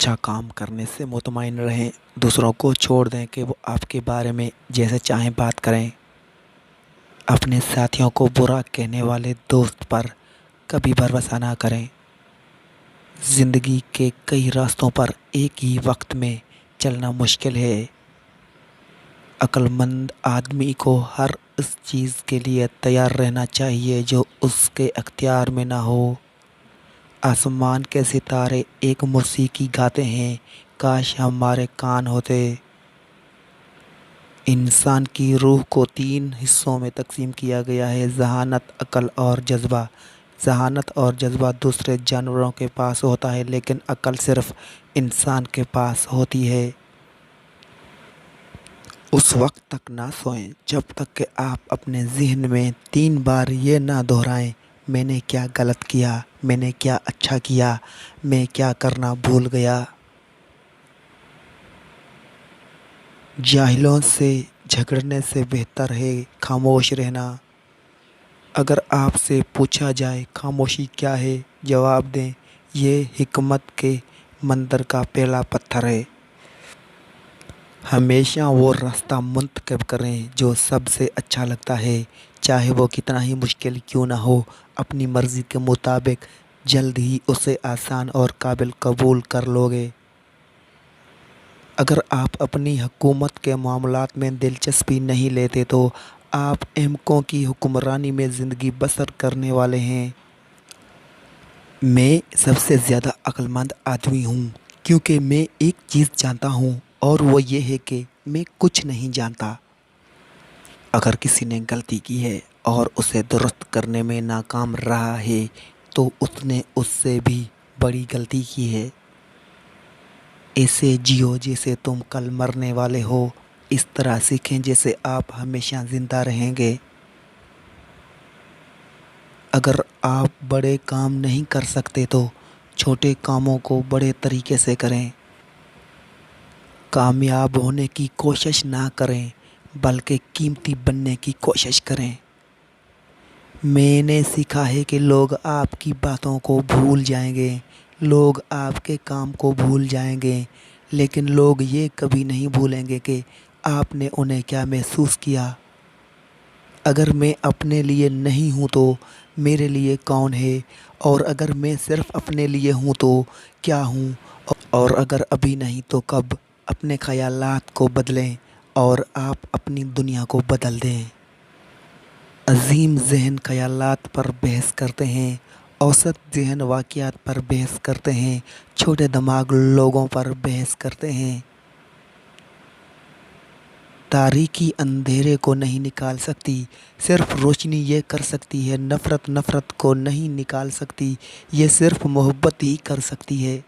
اچھا کام کرنے سے مطمئن رہیں، دوسروں کو چھوڑ دیں کہ وہ آپ کے بارے میں جیسے چاہیں بات کریں۔ اپنے ساتھیوں کو برا کہنے والے دوست پر کبھی بھروسہ نہ کریں۔ زندگی کے کئی راستوں پر ایک ہی وقت میں چلنا مشکل ہے۔ عقل مند آدمی کو ہر اس چیز کے لیے تیار رہنا چاہیے جو اس کے اختیار میں نہ ہو۔ آسمان کے ستارے ایک موسیقی گاتے ہیں، کاش ہمارے کان ہوتے۔ انسان کی روح کو 3 حصوں میں تقسیم کیا گیا ہے: ذہانت، عقل اور جذبہ۔ ذہانت اور جذبہ دوسرے جانوروں کے پاس ہوتا ہے، لیکن عقل صرف انسان کے پاس ہوتی ہے۔ اس وقت تک نہ سوئیں جب تک کہ آپ اپنے ذہن میں 3 بار یہ نہ دہرائیں: میں نے کیا غلط کیا، میں نے کیا اچھا کیا، میں کیا کرنا بھول گیا۔ جاہلوں سے جھگڑنے سے بہتر ہے خاموش رہنا۔ اگر آپ سے پوچھا جائے خاموشی کیا ہے، جواب دیں: یہ حکمت کے مندر کا پہلا پتھر ہے۔ ہمیشہ وہ راستہ منتخب کریں جو سب سے اچھا لگتا ہے، چاہے وہ کتنا ہی مشکل کیوں نہ ہو۔ اپنی مرضی کے مطابق جلد ہی اسے آسان اور قابل قبول کر لو گے۔ اگر آپ اپنی حکومت کے معاملات میں دلچسپی نہیں لیتے تو آپ احمقوں کی حکمرانی میں زندگی بسر کرنے والے ہیں۔ میں سب سے زیادہ عقل مند آدمی ہوں کیونکہ میں ایک چیز جانتا ہوں، اور وہ یہ ہے کہ میں کچھ نہیں جانتا۔ اگر کسی نے غلطی کی ہے اور اسے درست کرنے میں ناکام رہا ہے تو اس نے اس سے بھی بڑی غلطی کی ہے۔ ایسے جیو جیسے تم کل مرنے والے ہو، اس طرح سیکھیں جیسے آپ ہمیشہ زندہ رہیں گے۔ اگر آپ بڑے کام نہیں کر سکتے تو چھوٹے کاموں کو بڑے طریقے سے کریں۔ کامیاب ہونے کی کوشش نہ کریں بلکہ قیمتی بننے کی کوشش کریں۔ میں نے سیکھا ہے کہ لوگ آپ کی باتوں کو بھول جائیں گے، لوگ آپ کے کام کو بھول جائیں گے، لیکن لوگ یہ کبھی نہیں بھولیں گے کہ آپ نے انہیں کیا محسوس کیا۔ اگر میں اپنے لیے نہیں ہوں تو میرے لیے کون ہے؟ اور اگر میں صرف اپنے لیے ہوں تو کیا ہوں؟ اور اگر ابھی نہیں تو کب؟ اپنے خیالات کو بدلیں اور آپ اپنی دنیا کو بدل دیں۔ عظیم ذہن خیالات پر بحث کرتے ہیں، اوسط ذہن واقعات پر بحث کرتے ہیں، چھوٹے دماغ لوگوں پر بحث کرتے ہیں۔ تاریکی اندھیرے کو نہیں نکال سکتی، صرف روشنی یہ کر سکتی ہے۔ نفرت نفرت کو نہیں نکال سکتی، یہ صرف محبت ہی کر سکتی ہے۔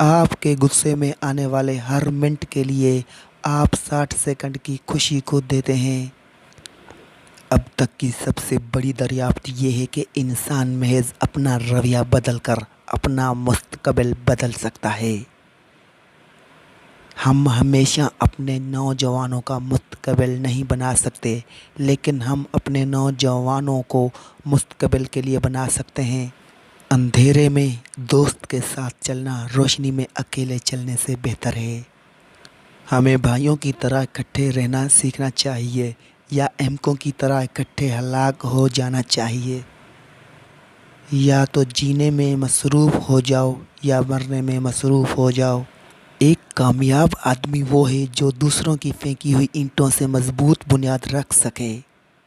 آپ کے غصے میں آنے والے ہر منٹ کے لیے آپ 60 سیکنڈ کی خوشی کو دیتے ہیں۔ اب تک کی سب سے بڑی دریافت یہ ہے کہ انسان محض اپنا رویہ بدل کر اپنا مستقبل بدل سکتا ہے۔ ہم ہمیشہ اپنے نوجوانوں کا مستقبل نہیں بنا سکتے، لیکن ہم اپنے نوجوانوں کو مستقبل کے لیے بنا سکتے ہیں۔ اندھیرے میں دوست کے ساتھ چلنا روشنی میں اکیلے چلنے سے بہتر ہے۔ ہمیں بھائیوں کی طرح اکٹھے رہنا سیکھنا چاہیے یا احمقوں کی طرح اکٹھے ہلاک ہو جانا چاہیے۔ یا تو جینے میں مصروف ہو جاؤ یا مرنے میں مصروف ہو جاؤ۔ ایک کامیاب آدمی وہ ہے جو دوسروں کی پھینکی ہوئی اینٹوں سے مضبوط بنیاد رکھ سکے۔